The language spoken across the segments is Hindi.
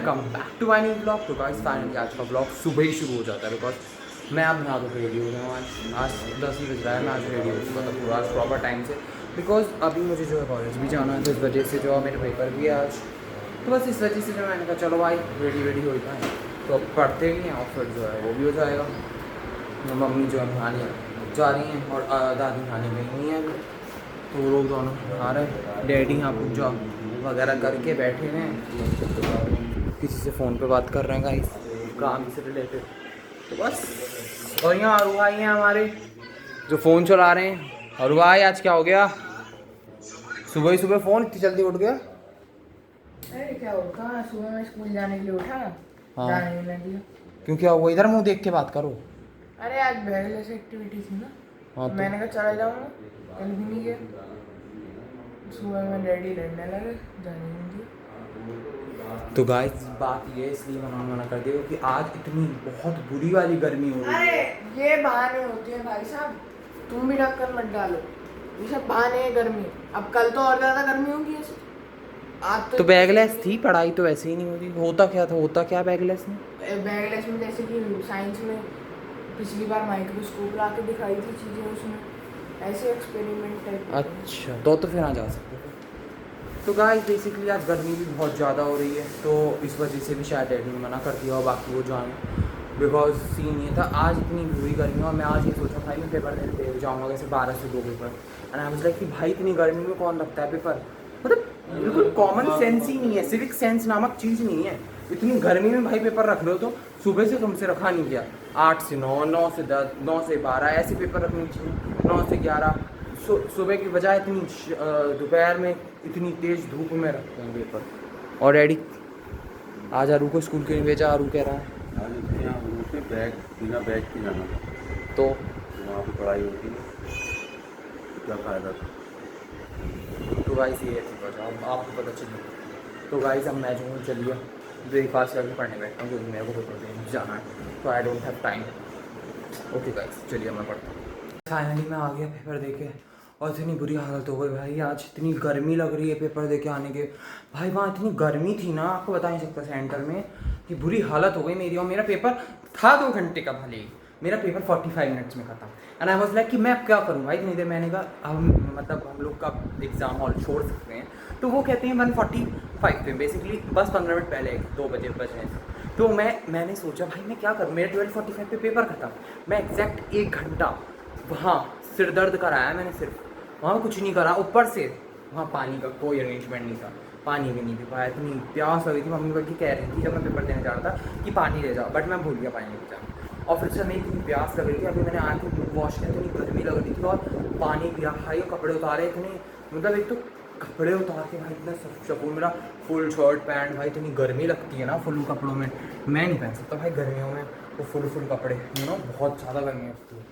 Welcome back to my new blog. तो गाइस फाइनली आज का ब्लॉग सुबह ही शुरू हो जाता है बिकॉज मैं अब यहाँ तो रेडी हो गया हूँ। आज 10 ही बज रहा है, मैं आज रेडी हो चुका था पूरा आज प्रॉपर टाइम से बिकॉज अभी मुझे जो है कॉलेज भी जाना है, तो इस वजह से जो है मेरे पेपर भी है आज। तो बस इस वजह से जो मैंने कहा चलो भाई रेडी हो जाए, तो अब पढ़ते भी हैं और फिर जो है वो भी हो जाएगा। मम्मी जो है नहाने जा रही हैं और दादी नहाने गई नहीं है अभी, तो वो लोग दोनों आ रहे हैं। डैडी यहाँ पूजा वगैरह करके बैठे हैं, किसी से फ़ोन पे बात कर रहे हैं गाइस काम से रिलेटेड। तो बस, और यहाँ अरू भाई हैं हमारे जो फ़ोन चला रहे हैं। अरू भाई आज क्या हो गया, सुबह ही सुबह फ़ोन इतनी जल्दी उठ गया? अरे क्या होता है, सुबह में स्कूल जाने के लिए उठा। हाँ। जाने नहीं दिया। क्यों क्या हुआ, इधर मुँह देख के बात करो। अरे आज बैगलेस एक्टिविटी थी ना। हाँ तो मैंने कहा चला जाऊंगा, कल भी नहीं गया। सुबह में डैडी लड़ने लगे, जाने नहीं दिया। तो गाइस बात ये इसलिए मना कर दिया कि आज इतनी बहुत बुरी वाली गर्मी हो रही अरे है। ये बहाने होते हैं भाई साहब, तुम भी ढक्कन मत डालो, ये सब बहाने हैं गर्मी। अब कल तो और ज्यादा गर्मी होगी ऐसे। आज तो बैगलेस थी, पढ़ाई तो वैसे ही नहीं होती। होता क्या था, होता क्या बैगलेस में? बैगलेस में जैसे कि साइंस में पिछली बार माइक्रोस्कोप ला के दिखाई थी चीज़ें, उसमें ऐसे एक्सपेरिमेंट टाइप। अच्छा तो फिर आ जा सकते थे। तो गाइस बेसिकली आज गर्मी भी बहुत ज़्यादा हो रही है, तो इस वजह से भी शायद डैडी ने मना कर दिया और बाकी वो जाए। बिकॉज सीन ये था, आज इतनी बुरी गर्मी और मैं आज ये सोचा भाई मैं पेपर दे जाऊँगा कैसे 12 से 2 paper. And I was like कि भाई इतनी गर्मी में कौन रखता है पेपर, मतलब बिल्कुल कॉमन सेंस ही नहीं है, सिविक सेंस नामक चीज़ नहीं है। इतनी गर्मी में भाई पेपर रख लो, तो सुबह से तुमसे रखा नहीं गया। 8 से 9, 9 से 10, 9 से 12 ऐसे पेपर रखने चाहिए, 9 से 11। सुबह की बजाय इतनी दोपहर में इतनी तेज़ धूप में रखते हैं पेपर। और डैडी आज आरू को स्कूल क्यों नहीं भेजा, आरू कह रहा है आज उसके यहाँ उसे बैग बिना बैग के जाना था, तो वहाँ पे पढ़ाई होती है तो क्या फ़ायदा था। तो गाइस ये थी वजह, अब आपको पता चलिए। तो गाइस अब मैं जो हूँ चलिए ब्रेकफास्ट करके पढ़ने बैठता हूँ क्योंकि मेरे को पेपर देने जाना है, तो I don't have time. Okay guys चलिए मैं पढ़ता हूँ। फाइनली मैं आ गया पेपर देके और इतनी बुरी हालत हो गई भाई, आज इतनी गर्मी लग रही है पेपर देके आने के। भाई वहाँ इतनी गर्मी थी ना, आपको बता नहीं सकता सेंटर में, कि बुरी हालत हो गई मेरी। और मेरा पेपर था 2 घंटे का, भले ही मेरा पेपर 45 मिनट्स में खत्म। एंड आई वाज लाइक कि मैं अब क्या करूँ भाई इतनी देर। मैंने कहा हम लोग का एग्ज़ाम हॉल छोड़ सकते हैं, तो वो कहते हैं 1:45 पे, बेसिकली बस 15 मिनट पहले 2 बजे बजने से। तो मैंने सोचा भाई मैं क्या करूँ, मेरा 12:45 पे पेपर खत्म। मैं एग्जैक्ट 1 घंटा वहाँ सिर दर्द कराया मैंने, सिर्फ वहाँ कुछ नहीं करा। ऊपर से वहाँ पानी का कोई अरेंजमेंट नहीं था, पानी भी नहीं पी पाया। इतनी प्यास लगी थी, मम्मी बल्कि कह रही थी जब मैं पेपर देने जा रहा था कि पानी ले जाओ, बट मैं भूल गया पानी ले जाना। और फिर से मेरी इतनी प्यास लग रही थी, अभी मैंने आके वॉश किया, इतनी गर्मी लग रही थी और पानी पिया। भाई कपड़े उतारे इतने, मतलब एक तो कपड़े उतार के भाई इतना सुकून मिला। फुल शर्ट पैंट, भाई इतनी गर्मी लगती है ना फुल कपड़ों में, मैं नहीं पहन सकता भाई गर्मियों में वो फुल कपड़े, बहुत ज़्यादा गर्मी लगती है।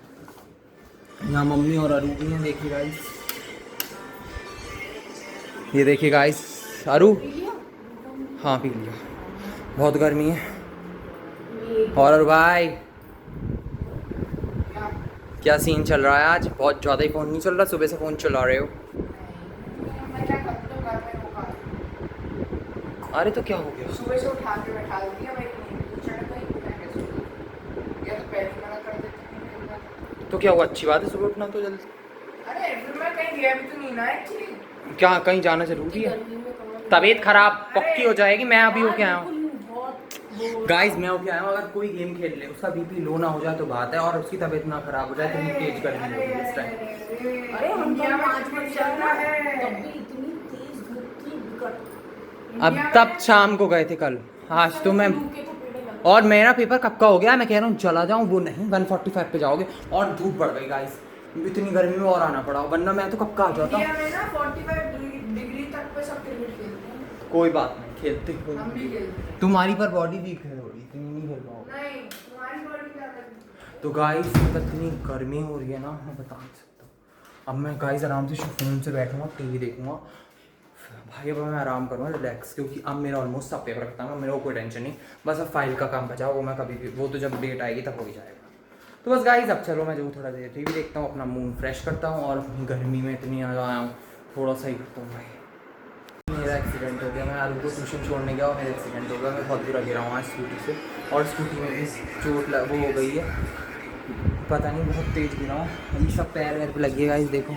यहाँ मम्मी और अरू भी हैं, देखिए गाइस, ये देखिए गाइस अरू। हाँ पी लिया, बहुत गर्मी है। और अरू भाई क्या सीन चल रहा है आज? बहुत ज़्यादा ही फ़ोन नहीं चल रहा, सुबह से फ़ोन चला रहे हो। अरे तो क्या हो गया? सुबह से उठा के बैठा दिया, मैं पूछा नहीं, मैं कैसे या तो पहले मना कर देती। तो क्या हुआ, अच्छी बात है सुबह उठना तो जल्दी। अरे फिर मैं कहीं गया भी तो नहीं ना एक्चुअली। क्या कहीं जाना जरूरी है? तबीयत खराब पक्की हो जाएगी। मैं अभी होके आया हूँ गाइस, मैं होके आया हूँ। अगर कोई गेम खेल ले, उसका बीपी लो ना हो जाए तो बात है, और उसकी तबीयत ना खराब हो जाए, इतनी तेज गर्मी हो रही है इस टाइम। अरे हम क्या 5 मिनट चल रहा है, तब भी इतनी तेज धूप थी विकट। अब तब शाम को गए थे कल, आज तो मैं, और मेरा पेपर कब का हो गया, मैं कह रहा हूँ चला जाऊँ, वो नहीं 1:45 पे जाओगे और धूप बढ़ गई गाइस, इतनी गर्मी में और आना पड़ा, वरना मैं तो कब का आ जाता। इंडिया में ना 45 डिग्री तक पे सब क्रिकेट खेलते हैं। कोई बात नहीं, खेलते हम भी खेलते हैं। तुम्हारी पर बॉडी वीक है थोड़ी, इतनी नहीं खेल पाओगे। नहीं, तुम्हारी बॉडी क्या करती है? तो गाइस मतलब इतनी गर्मी हो रही है ना, मैं बता नहीं सकता। अब मैं गाइस आराम से फ़ोन से बैठूँगा, टीवी देखूँगा भाई। अब मैं आराम करूँगा रिलैक्स, क्योंकि अब मेरा ऑलमोस्ट सब पेपर खत्म है, मेरे को कोई टेंशन नहीं। बस अब फाइल का काम बचा, वो मैं कभी भी, वो तो जब डेट आएगी तब हो ही जाएगा। तो बस गाइस अब चलो मैं जो थोड़ा देर टीवी देखता हूँ, अपना मूड फ्रेश करता हूँ, और अपनी गर्मी में इतनी ज़्यादा आया हूँ थोड़ा सा ही करता हूँ भाई। मेरा एक्सीडेंट हो गया। मैं आरू को ट्यूशन छोड़ने गया और मेरा एक्सीडेंट हो गया। मैं बहुत बुरा गिरा हूँ आज स्कूटी से, और स्कूटी में भी चोट वो हो गई है, पता नहीं बहुत तेज़ गिरा हूँ। ये सब पैर वैर पे लगी है गाइस, देखो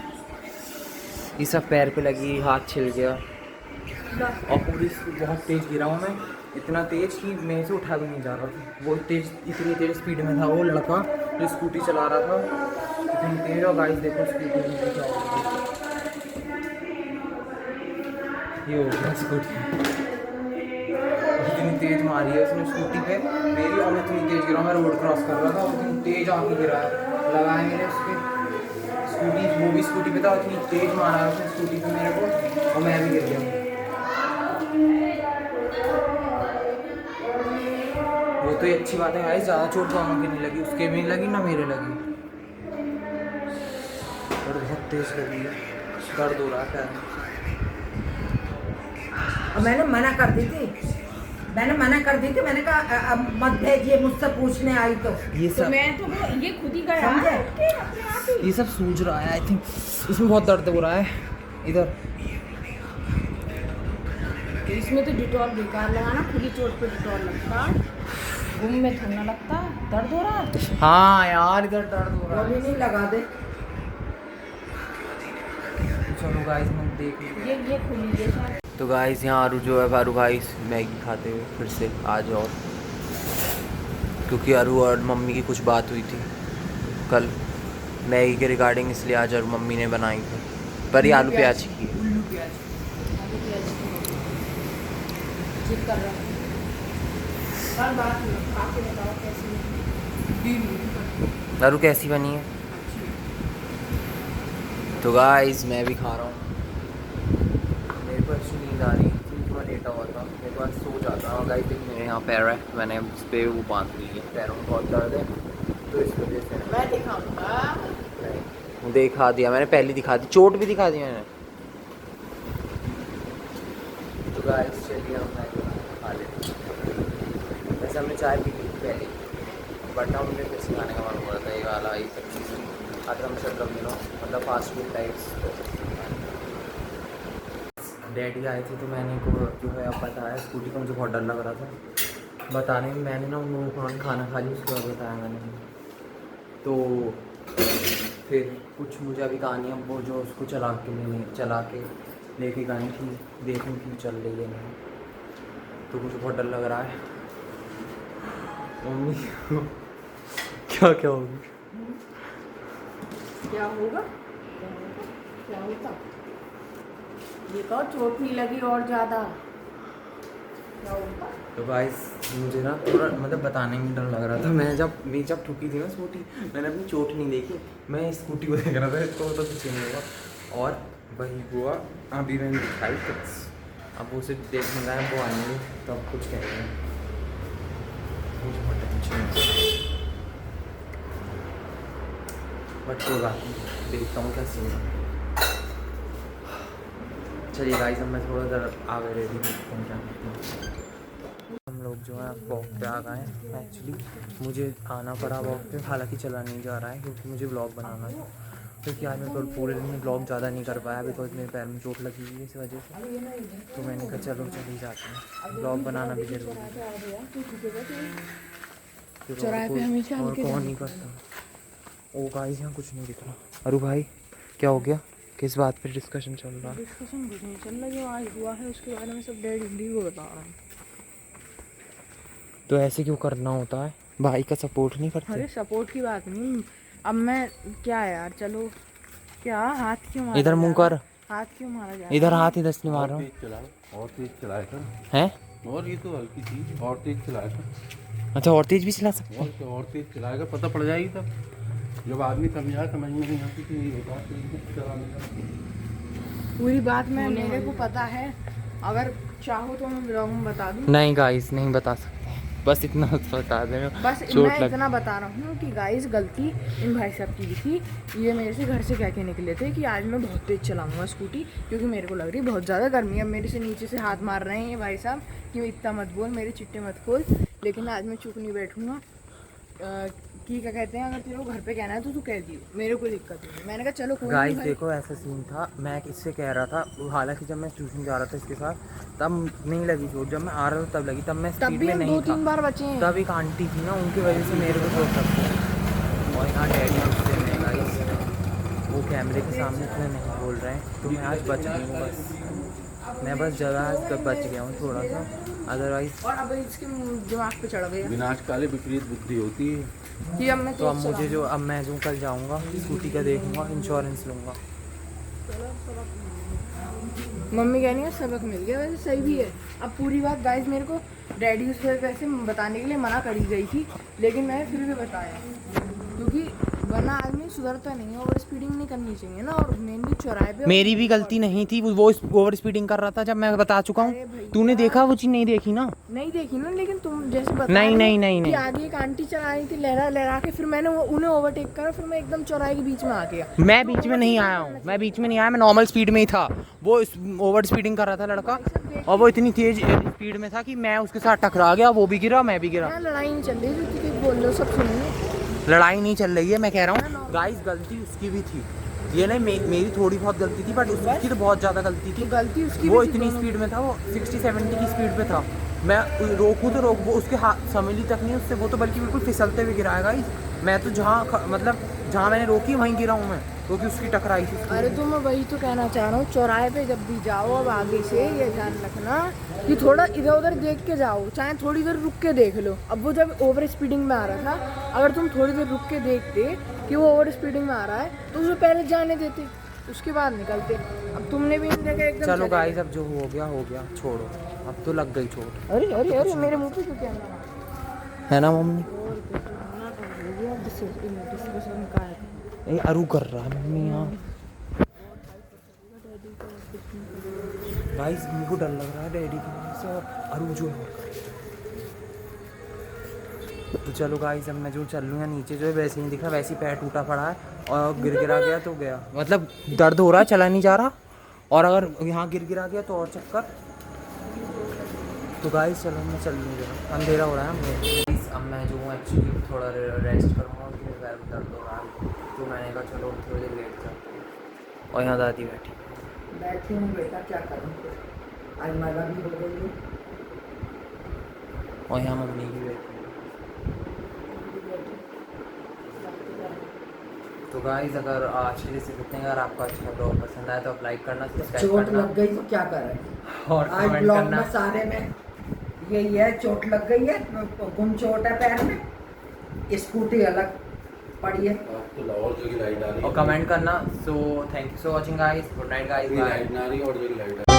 ये सब पैर पे लगी, हाथ छिल गया, और पूरी बहुत तेज़ गिरा हूँ मैं, इतना तेज़ कि मेरे से उठा भी नहीं जा रहा था। वो तेज़, इतनी तेज़ स्पीड में था वो लड़का जो स्कूटी चला रहा था, इतनी तेज़। और गाइस देखो स्कूटी में क्या हो गया, ये हो गया स्कूटी, इतनी तेज़ मारी है उसने स्कूटी पे मेरी, और मैं इतनी तेज़ गिरा, मैं रोड क्रॉस कर रहा था, इतनी तेज़ आके गिरा है, लगा है मेरे उसके स्कूटी, वो भी स्कूटी पे था, इतनी तेज़ मारा है उसने स्कूटी पे मेरे को, और मैं भी गिर गया। वो तो ये अच्छी बात है भाई, ज़्यादा चोट दोनों की नहीं लगी, उसके भी नहीं लगी ना मेरे लगी, और बहुत तेज़ लगी है, दर्द हो रहा है पैर में। मैंने मना कर दी थी, मैंने कहा अब मत भेजिए, मुझसे पूछने आई तो ये तो सब मैं तो ये खुद ही गया समझे? अपने आप ही। ये सब सूझ रहा है, आई थिंक इसमें बहुत दर्द हो रहा है इधर। इसमें तो डिटॉल बेकार लगाना, खुद ही चोट पे डिटॉल लगता, घूम में थोड़ा लगता, दर्द हो रहा है। हाँ यार इधर दर्द हो रहा वो भी है। नहीं लगा दे। चलो गाइस मैं देख लूँ। ये खुली है शायद। तो गाइस यहाँ आरू जो है, आरू भाई मैगी खाते हुए फिर से आज, और क्योंकि आरू और मम्मी की कुछ बात हुई थी कल मैगी के रिगार्डिंग, इसलिए आज आरू मम्मी ने बनाई थी, पर ये आलू प्याज की है। आलू प्याज जिद कर रहा है। कल बात हुई, खा के बताओ कैसी है। आरू कैसी बनी है? तो गाइस मैं भी खा रहा हूँ। मेरे को अच्छी नींद आ रही थी, थोड़ा लेटा हुआ था, मेरे पास सो जाता हूँ। गाइस देखिए मेरे यहाँ पैर है, मैंने उस पर वो बांध ली है, पैरों में बहुत दर्द है, तो इस वजह से मैं दिखाऊंगा। वो दिखा दिया मैंने, पहले दिखा दी, चोट भी दिखा दी मैंने। तो गाइस चलिए हम खा लेते हैं। वैसे हमने चाय पी ली पहले, बट हम मुझे फिर से खाने का मन हो रहा था, ये वाला ये सब चीज़ अदरम शदरम मतलब फास्ट फूड टाइप्स। डैडी आए थे तो मैंने को जो है अब बताया स्कूटी का, मुझे बहुत डर लग रहा था बताने में, मैंने ना उन लोगों को खाना खा लिया, उसके बाद बताया मैंने। तो फिर कुछ मुझे अभी कहानियाँ वो जो उसको चला के लेके गई थी, देखूँ कि चल रही है नहीं, तो मुझे बहुत डर लग रहा है। मम्मी क्या क्या होगी? क्या होगा? क्या होता? ये कहो चोट नहीं लगी और ज़्यादा क्या होता? तो गाइस मुझे ना थोड़ा मतलब बताने में डर लग रहा था। मैं जब ठुकी थी ना स्कूटी, मैंने अपनी चोट नहीं देखी, मैं स्कूटी को देख रहा था, इसको तो कुछ नहीं हुआ, और वही हुआ। अभी मैंने दिखाई फिक्स, अब वो सिर्फ देखने का है, वो आएंगे तब कुछ कहेंगे। मुझे बहुत टेंशन है, बट कोई बात नहीं, देखता हूँ क्या सीन है। चलिए गाइस अब मैं थोड़ा ज़रा आगे रेडी करता हूँ, क्या करता हूँ। हम लोग जो है वॉक पे आ गए हैं। एक्चुअली मुझे आना पड़ा वॉक पे, हालांकि चला नहीं जा रहा है क्योंकि मुझे ब्लॉग बनाना है, क्योंकि आज मैं पूरे दिन में ब्लॉग ज़्यादा नहीं कर पाया बिकॉज मेरे पैर में चोट लगी हुई है, इस वजह से। तो मैंने कहा चलो चली जाते हैं, ब्लॉग बनाना भी जरूरी है। चौराहे पे हमेशा और कौन नहीं करता। ओ गाइस यहाँ कुछ नहीं दिख रहा। अरू भाई क्या हो गया, किस बात पे डिस्कशन चल रहा है? डिस्कशन कुछ नहीं चल रहा, जो आज हुआ है उसके बारे में सब डैडी को बता रहा हूँ। तो ऐसे क्यों करना होता है, भाई का सपोर्ट नहीं करते? अरे सपोर्ट की बात नहीं, अब मैं क्या यार, चलो क्या हाथ क्यों मारा इधर मुंह जा रहा कर, है? हाथ क्यों मारा जा इधर हाथ इधर से नहीं मार रहा हूँ। और तेज चलाया था, हैं? और ये तो हल्की थी, और तेज चलाया था, अच्छा और तेज भी चला सकते हैं? और तेज चलाएगा पता पड़ जाएगी तब, जब आदमी समझाए समझ में नहीं आती कि ये होता है चलाने का। पूरी बात मैं मेरे को पता है, अगर चाहो तो मैं ब्लॉग में बता दूँ। नहीं गाइस नहीं बता सकते, बस इतना बता दें। बस चोट मैं लग इतना बता रहा हूँ कि गाइस गलती इन भाई साहब की भी थी। ये मेरे से घर से कह के निकले थे कि आज मैं बहुत तेज़ चलाऊंगा स्कूटी, क्योंकि मेरे को लग रही है बहुत ज़्यादा गर्मी है। मेरे से नीचे से हाथ मार रहे हैं ये भाई साहब कि इतना मत बोल, मेरे चिट्टे मत खोल, लेकिन आज मैं चुप नहीं बैठूँगा। कि क्या कहते हैं, अगर तेरे को घर पे कहना है तो तू कह दियो, मेरे को दिक्कत नहीं है। मैंने कहा चलो कोई गाइस नहीं भाई। देखो ऐसा सीन था, मैं इससे कह रहा था, हालांकि जब मैं ट्यूशन जा रहा था इसके साथ तब नहीं लगी चोट, जब मैं आ रहा था तब लगी, तब मैं तब स्पीड भी में हम नहीं 2-3 था। बार बचे हैं। तब एक आंटी थी ना, उनकी वजह से मेरे को चोट लगती है। और यहाँ डैडी गुस्से में गाइस, वो कैमरे के सामने इतना नहीं बोल रहे हैं, तो मैं आज बच गई हूँ बस। मैं बस जगह आज बच गया हूँ थोड़ा सा, अदरवाइज। और अब इसके दिमाग पे चढ़ गया विनाश काले विपरीत बुद्धि होती है। कि अब मैं तो अब तेज मुझे चलाऊंगा। अब मैं जो कल जाऊँगा स्कूटी का देखूँगा, इंश्योरेंस लूँगा। मम्मी कह रही है सबक मिल गया, वैसे सही भी है। अब पूरी बात गाइस मेरे को डैडी उस पर वैसे बताने के लिए मना करी गई थी, लेकिन मैंने फिर भी बताया, क्योंकि वरना आदमी सुधरता नहीं है। ओवर स्पीडिंग नहीं करनी चाहिए ना, और मेनली चौराहे पे। मेरी भी गलती नहीं थी, वो ओवर स्पीडिंग कर रहा था, जब मैं बता चुका अरे हूँ। भैया। तूने देखा वो चीज़ नहीं देखी ना? नहीं देखी ना, लेकिन तुम जैसे बता नहीं, रही हो नहीं, नहीं, कि नहीं। आगे एक आंटी चला रही थी लहरा लहरा के, फिर मैंने उन्हें ओवरटेक करा, फिर मैं एकदम चौराहे के बीच में आ गया। मैं बीच में नहीं आया हूँ, मैं बीच में नहीं आया, मैं नॉर्मल स्पीड में ही था। वो ओवर स्पीडिंग कर रहा था लड़का, और वो इतनी तेज स्पीड में था कि मैं उसके साथ टकरा गया, वो भी गिरा, मैं भी गिरा। यहाँ लड़ाई नहीं चल रही थी, तुम बोल रहे हो सब सुनिए। लड़ाई नहीं चल रही है, मैं कह रहा हूँ गाइस गलती उसकी भी थी, ये नहीं मेरी थोड़ी बहुत गलती थी, बट उसकी तो बहुत ज़्यादा गलती थी। तो गलती उसकी वो भी थी इतनी दोनों स्पीड में था, वो 60-70 की स्पीड पे था। मैं रोकूँ तो रोक, वो उसके हाथ समझ तक नहीं उससे, वो तो बल्कि बिल्कुल फिसलते हुए गिरा है गाइस। मैं तो मतलब जहाँ मैंने रोकी वहीं गिरा हूँ मैं, क्योंकि उसकी टकराई थी। अरे तो मैं वही तो कहना चाह रहा हूँ, चौराहे पे जब भी जाओ अब आगे से ये ध्यान रखना कि थोड़ा इधर उधर देख के जाओ, चाहे थोड़ी देर रुक के देख लो। अब वो जब ओवर स्पीडिंग में आ रहा था, अगर तुम थोड़ी देर रुक के देखते कि वो ओवर स्पीडिंग में आ रहा है तो उसे पहले जाने देते, उसके बाद निकलते। अब तुमने भी इन जगह एकदम चलो चले गाइस गए। अब जो हो गया छोड़ो, अब तो लग गई चोट, अरे अरे अरे मेरे मुंह पे क्यों कहना है ना मम्मी? और हो गया डिस्कशन का है। ये अरू कर रहा है मम्मी यहाँ। गाइस मेरे को डर लग रहा है डैडी की वजह से, और अरू जो है। तो चलो गाइस अब मैं जो चल लूँगा, नीचे जो है वैसे नहीं दिख रहा, वैसे ही पैर टूटा पड़ा है, और गिरा गया तो गया, मतलब दर्द हो रहा है, चला नहीं जा रहा, और अगर यहाँ गिरा गया तो और चक्कर। तो गाइस चलो मैं चल लूँगा, अंधेरा हो रहा है मुझे। अब मैं जो हूँ एक्चुअली थोड़ा रेस्ट करूँगा, क्योंकि पैर में दर्द हो रहा है, तो मैंने कहा चलो थोड़ी देर लेट जाते हैं। और यहाँ दादी बैठी, बैठी हूँ बेटा, क्या करूँ, आज माला भी हो गई है। और यहाँ मम्मी भी बैठी। तो गाइस अगर आज के लिए सिर्फ इतने, अगर आपको अच्छा ब्लॉग पसंद आया तो आप लाइक करना, सब्सक्राइब चोट करना, लग गई तो क्या करें, और आज कमेंट ब्लॉग करना। में सारे में यही है, चोट लग गई है, गुम चोट है पैर में, स्कूटी अलग पड़ी है। तो लाहौर जगह लाइट आ रही है, और कमेंट करना। So thank you so watching guys, good night guys, bye. Light ना आ रही है और जगह लाइट आ रही है।